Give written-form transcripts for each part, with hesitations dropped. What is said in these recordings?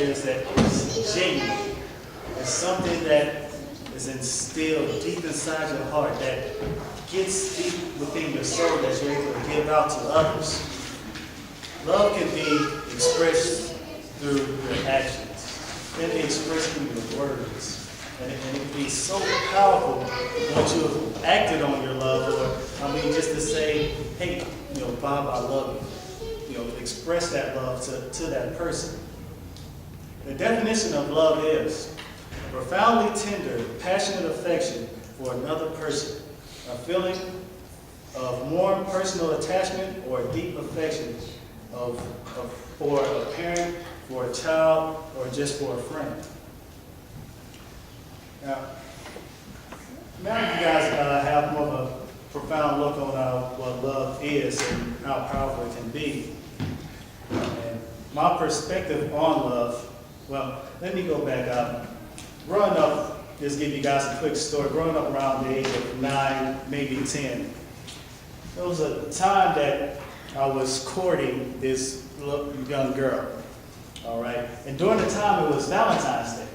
is that is genuine. It's something that is instilled deep inside your heart, that gets deep within your soul, that you're able to give out to others. Love can be expressed through your actions. It can be expressed through your words. And it can be so powerful once you've acted on your love, or just to say, hey, Bob, I love you. Express that love to that person. The definition of love is a profoundly tender, passionate affection for another person, a feeling of warm personal attachment or deep affection for a parent, for a child, or just for a friend. Now you guys have more of a profound look on what love is and how powerful it can be. And my perspective on love, well, let me go back up. Growing up, just give you guys a quick story. Growing up around the age of 9, maybe 10, there was a time that I was courting this young girl, all right? And during the time, it was Valentine's Day.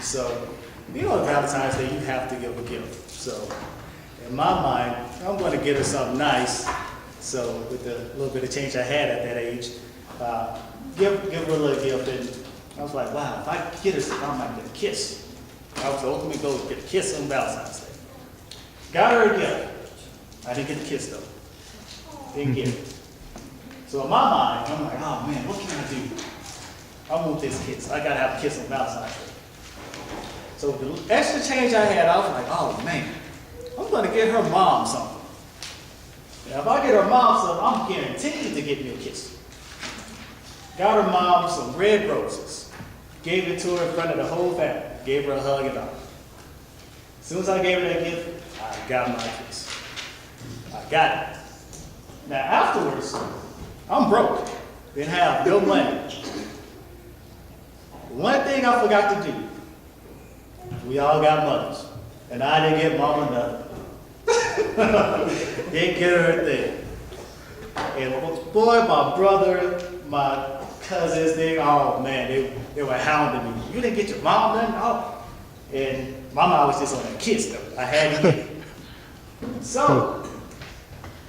So, Valentine's Day, you have to give a gift. So, in my mind, I'm going to get her something nice. So, with the little bit of change I had at that age, give her a little gift. And I was like, wow, if I get her something, I might get a kiss. I was hoping to go get a kiss on Valentine's Day. Got her a gift. I didn't get the kiss though. Didn't get it. So in my mind, I'm like, oh man, what can I do? I want this kiss. I gotta have a kiss on Valentine's Day. So the extra change I had, I was like, oh man, I'm gonna get her mom something. Now if I get her mom something, I'm guaranteed to get me a kiss. Got her mom some red roses. Gave it to her in front of the whole family. Gave her a hug and all. As soon as I gave her that gift, I got my kiss. I got it. Now afterwards, I'm broke. Didn't have no money. One thing I forgot to do, we all got mothers. And I didn't get mama nothing. Didn't get her a thing. And boy, my brother, my cousins, oh man, they were hounding me. You didn't get your mom nothing? Oh. And my mom was just on that kiss though. I had to get it. So,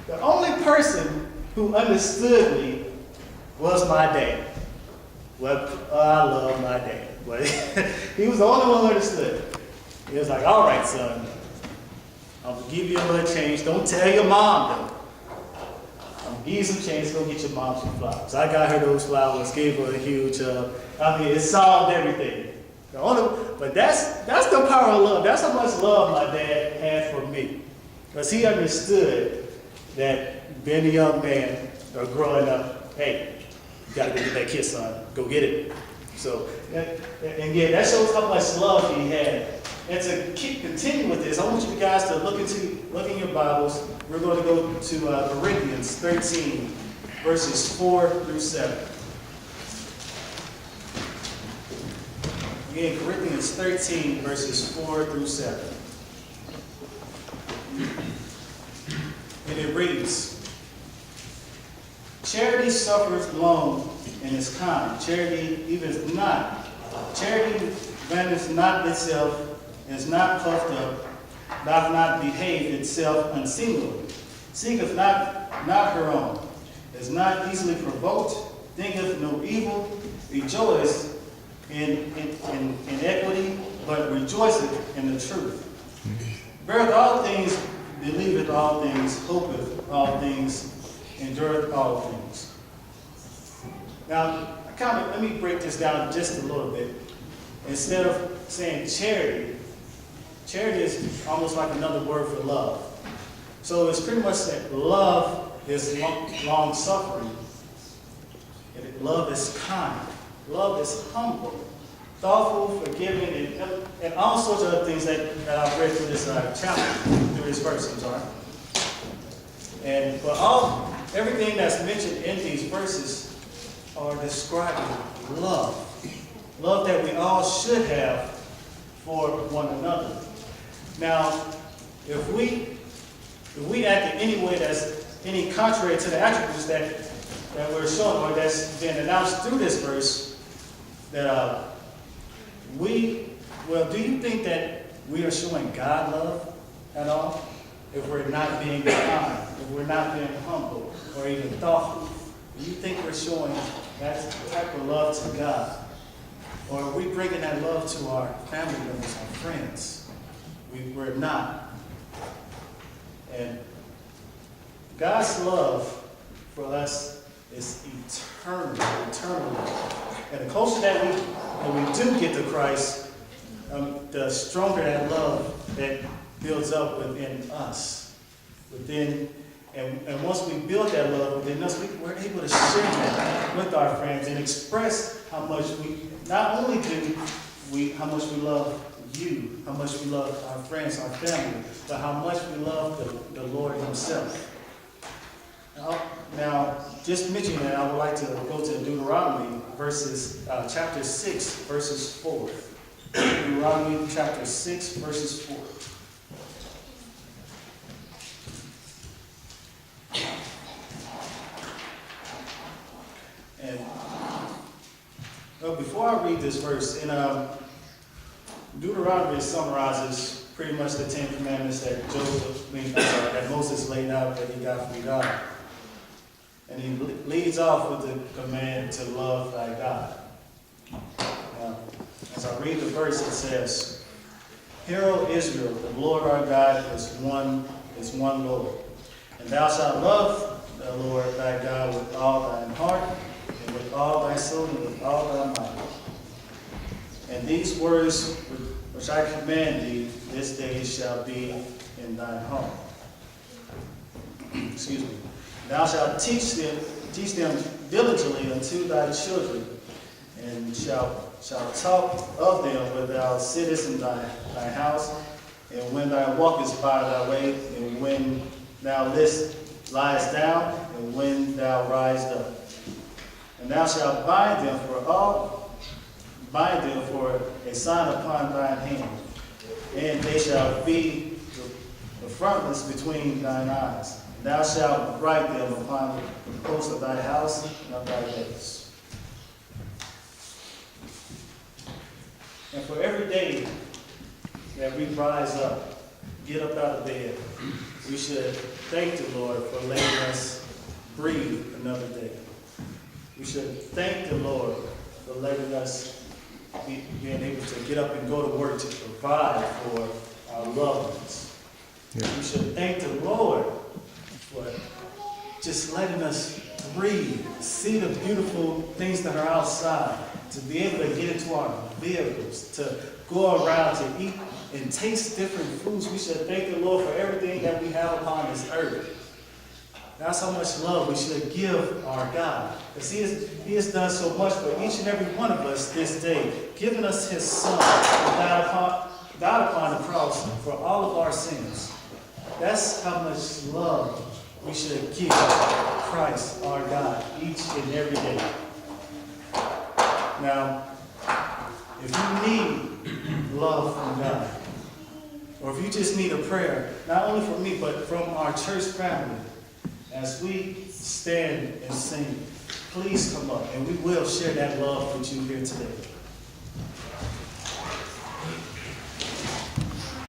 the only person who understood me was my dad. Well, I love my dad, but he was the only one who understood. He was like, all right, son, I'm gonna give you a little change. Don't tell your mom though. I'm gonna give you some change, go get your mom some flowers. I got her those flowers, gave her a huge hug. It solved everything. But that's the power of love. That's how much love my dad had for me. Because he understood that being a young man or growing up, hey, you gotta go get that kiss, son. Go get it. So, and yeah, that shows how much love he had. And to continue with this, I want you guys to look in your Bibles. We're going to go to Corinthians 13, verses 4 through 7. Again, Corinthians 13, verses 4 through 7. And it reads, charity suffers long and is kind. Charity vaunteth not itself, is not puffed up, doth not behave itself unseemly, seeketh not her own, is not easily provoked, thinketh no evil, rejoiceth in equity, but rejoiceth in the truth. Beareth all things, believeth all things, hopeth all things, endureth all things. Now, let me break this down just a little bit. Instead of saying charity, charity is almost like another word for love. So it's pretty much that love is long-suffering. Love is kind. Love is humble, thoughtful, forgiving, and all sorts of other things that I've read through this chapter, through this verse, I'm sorry. But everything that's mentioned in these verses are describing love. Love that we all should have for one another. Now, if we act in any way that's any contrary to the attributes that we're showing or that's been announced through this verse, that do you think that we are showing God love at all? If we're not being kind, if we're not being humble, or even thoughtful, do you think we're showing that type of love to God? Or are we bringing that love to our family members, our friends? We're not. And God's love for us is eternal. And the closer that we do get to Christ, the stronger that love that builds up within us. And once we build that love within us, we're able to share that with our friends and express how much how much we love you, how much we love our friends, our family, but how much we love the Lord himself. Now, just mentioning that, I would like to go to Deuteronomy chapter 6, verses 4. Deuteronomy chapter 6, verses 4. And before I read this verse, Deuteronomy summarizes pretty much the 10 Commandments that that Moses laid out that he got from God. And he leads off with the command to love thy God. As I read the verse, it says, "Hear, O Israel, the Lord our God is one Lord. And thou shalt love the Lord thy God with all thine heart, and with all thy soul, and with all thy might. And these words which I command thee this day shall be in thine heart." Excuse me. "Thou shalt teach them diligently unto thy children, and shalt talk of them when thou sittest in thy house, and when thou walkest by thy way, and when thou liest down, and when thou risest up. And thou shalt bind them for a sign upon thine hand, and they shall be the frontlets between thine eyes. And thou shalt write them upon the posts of thy house and of thy gates." And for every day that we rise up, get up out of bed, we should thank the Lord for letting us breathe another day. We should thank the Lord for letting us being able to get up and go to work to provide for our loved ones. Yeah. We should thank the Lord for just letting us breathe, see the beautiful things that are outside, to be able to get into our vehicles, to go around to eat and taste different foods. We should thank the Lord for everything that we have upon this earth. That's how much love we should give our God. Because He has done so much for each and every one of us this day, giving us His Son, who died upon the cross for all of our sins. That's how much love we should give Christ, our God, each and every day. Now, if you need love from God, or if you just need a prayer, not only from me, but from our church family, as we stand and sing, please come up and we will share that love with you here today.